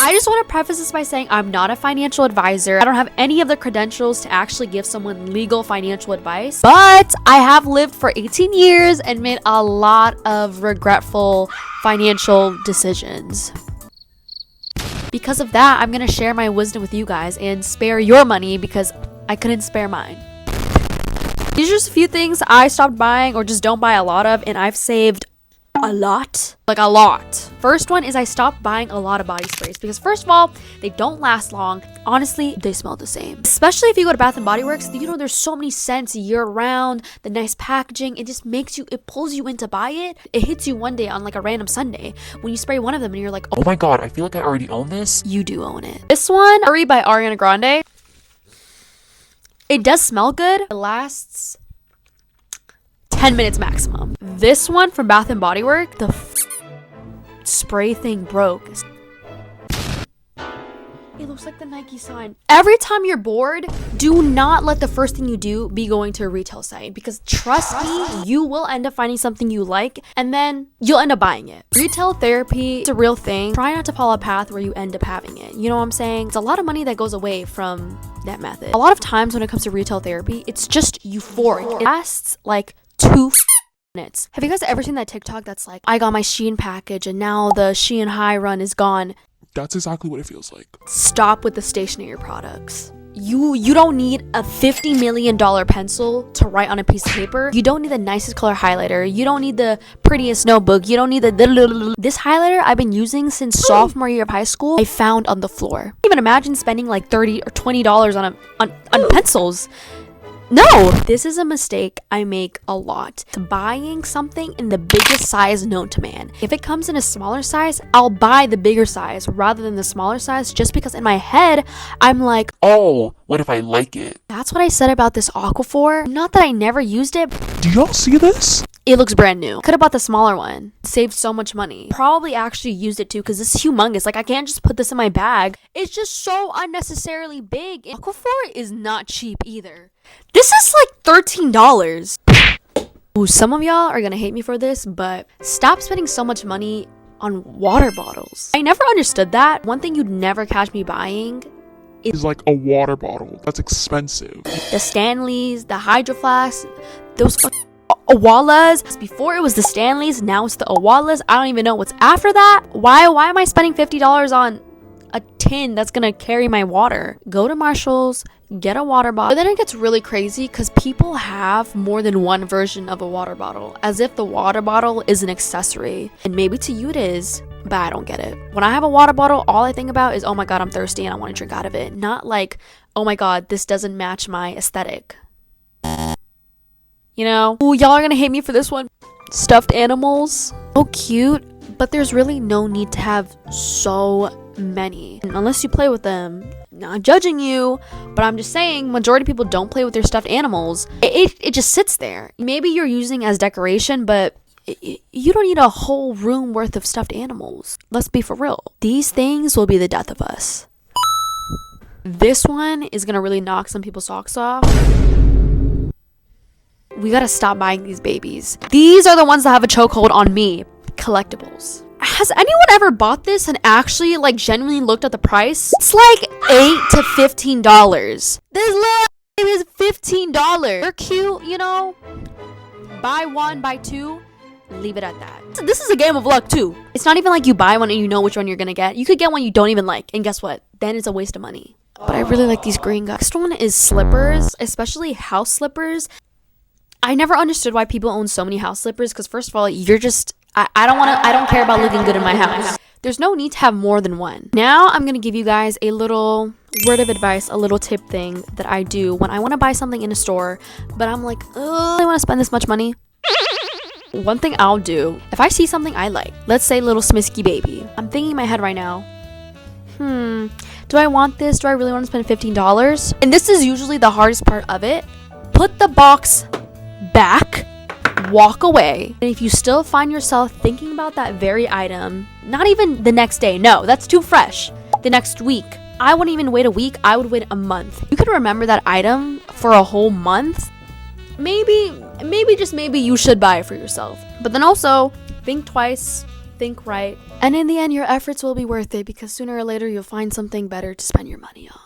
I just want to preface this by saying I'm not a financial advisor. I don't have any of the credentials to actually give someone legal financial advice, but I have lived for 18 years and made a lot of regretful financial decisions. Because of that, I'm going to share my wisdom with you guys and spare your money because I couldn't spare mine. These are just a few things I stopped buying or just don't buy a lot of, and I've saved a lot. Like a lot. First one is I stopped buying a lot of body sprays because first of all, they don't last long. Honestly, they smell the same. Especially if you go to Bath & Body Works, you know, there's so many scents year round, the nice packaging, it just makes you, it pulls you in to buy it. It hits you one day on like a random Sunday when you spray one of them and you're like, oh my god, I feel like I already own this. You do own it. This one, Hurry by Ariana Grande. It does smell good. It lasts 10 minutes maximum. This one from Bath & Body Works, the spray thing broke. It looks like the Nike sign. Every time you're bored, do not let the first thing you do be going to a retail site, because trust me, you will end up finding something you like and then you'll end up buying it. Retail therapy is a real thing. Try not to follow a path where you end up having it. You know what I'm saying? It's a lot of money that goes away from that method. A lot of times when it comes to retail therapy, it's just euphoric. It lasts like 2 minutes. Have you guys ever seen that TikTok that's like, I got my Shein package and now the Shein high run is gone? That's exactly what it feels like. Stop with the stationery products. You don't need a $50 million pencil to write on a piece of paper. You don't need the nicest color highlighter. You don't need the prettiest notebook. You don't need this highlighter I've been using since sophomore year of high school. I found on the floor. I can't even imagine spending like $30 or $20 on pencils. No, this is a mistake I make a lot. Buying something in the biggest size known to man. If it comes in a smaller size, I'll buy the bigger size rather than the smaller size, just because in my head, I'm like, oh, what if I like it? That's what I said about this Aquaphor. Not that I never used it. Do y'all see this? It looks brand new. Could have bought the smaller one. Saved so much money. Probably actually used it too because this is humongous. Like, I can't just put this in my bag. It's just so unnecessarily big. Aquaphor is not cheap either. This is like $13. Ooh, some of y'all are gonna hate me for this, but stop spending so much money on water bottles. I never understood that. One thing you'd never catch me buying is like a water bottle. That's expensive. The Stanleys, the Hydro Flasks, those Awalas. Before it was the Stanleys, now it's the Awalas. I don't even know what's after that. Why am I spending $50 on a tin that's gonna carry my water? Go to Marshall's, get a water bottle. But then it gets really crazy because people have more than one version of a water bottle, as if the water bottle is an accessory. And maybe to you it is, but I don't get it. When I have a water bottle, all I think about is, oh my god, I'm thirsty and I want to drink out of it. Not like, oh my god, this doesn't match my aesthetic. You know? Ooh, y'all are gonna hate me for this one. Stuffed animals. So cute, but there's really no need to have so many. And unless you play with them. Not judging you, but I'm just saying majority of people don't play with their stuffed animals. It just sits there. Maybe you're using as decoration, but you don't need a whole room worth of stuffed animals. Let's be for real. These things will be the death of us. This one is gonna really knock some people's socks off. We gotta stop buying these babies. These are the ones that have a chokehold on me. Collectibles. Has anyone ever bought this and actually like genuinely looked at the price? It's like $8 to $15. This little baby is $15. They're cute, you know? Buy one, buy two, leave it at that. This is a game of luck too. It's not even like you buy one and you know which one you're gonna get. You could get one you don't even like, and guess what? Then it's a waste of money. But I really like these green guys. Next one is slippers, especially house slippers. I never understood why people own so many house slippers, because first of all, you're just I don't care about looking good in my house. There's no need to have more than one. Now I'm gonna give you guys a little word of advice, a little tip thing that I do when I want to buy something in a store, but I'm like, oh, I want to spend this much money. One thing I'll do, if I see something I like, let's say little Smisky baby, I'm thinking in my head right now, do I want this? Do I really want to spend $15? And this is usually the hardest part of it. Put the box back, walk away, and if you still find yourself thinking about that very item, not even the next day, no, that's too fresh, the next week, I wouldn't even wait a week, I would wait a month. You could remember that item for a whole month. Maybe just maybe you should buy it for yourself, but then also think twice think right, and in the end, your efforts will be worth it because sooner or later you'll find something better to spend your money on.